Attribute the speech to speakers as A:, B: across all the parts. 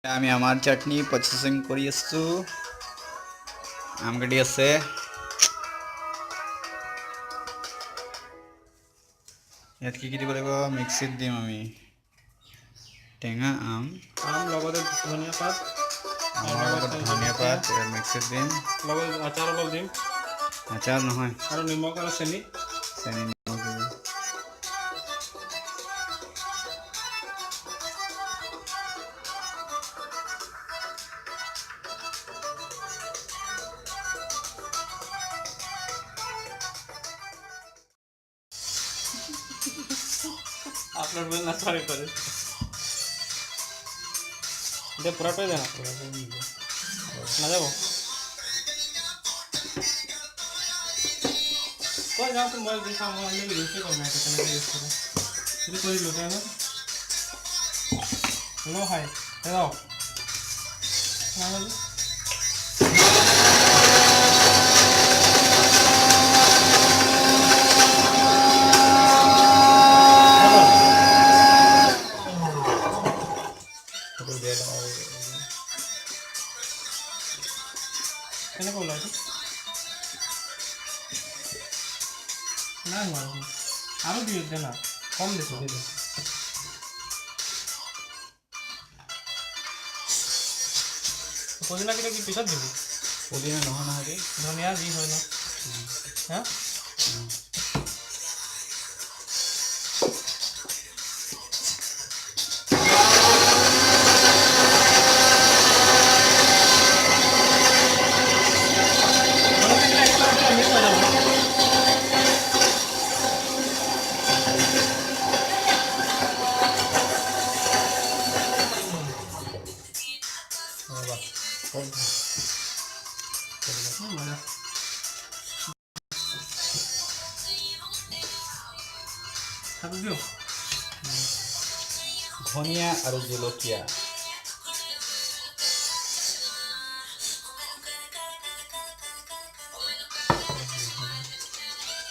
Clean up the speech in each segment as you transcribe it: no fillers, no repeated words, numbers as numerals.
A: আমি আমার চাটনি প্রসেসিং কৰি আছো আম কাটি আছে ইয়াত কি দিব লাগিব মিক্সিত দিম আমি টেঙা আম
B: লগতে ধনিয়া পাত
A: মিক্সিত দিম
B: লগত আচাৰ অলপ দিম
A: আচাৰ নহয়
B: আৰু নিমখ আৰু চেনি আপনার বল না সরি করে দে পুরাটাই দেনা না যাবো কই যাও তুমি মোবাইল দেখা মোবাইল নিয়ে ইউজ করো না কেন ইউজ করো তুমি কই লো কেন নো হাই দাও না বল কেন বলা আছে না মারো আরো দিয়ে দে না কম দিছো দিদি পুদিনা কি পিছত দিবি
A: পুদিনা নহয় না কি
B: ধনিয়া যি হয় না হ্যাঁ
A: ধনিয়া আৰু জলকীয়া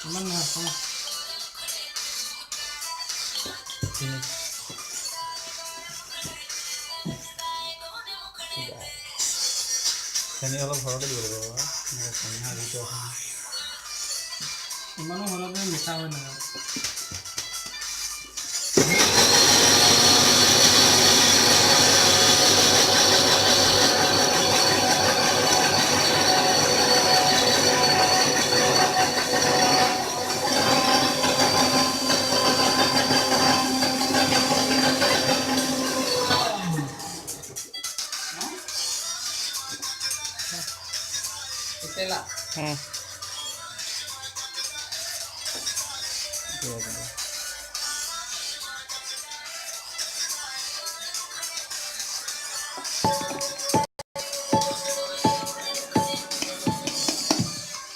B: ইমান না কম
A: চেনি অলপ ঘৰতে দিব লাগিব
B: ইমানো হলতে মিঠা হয় না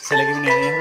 A: Selagi ini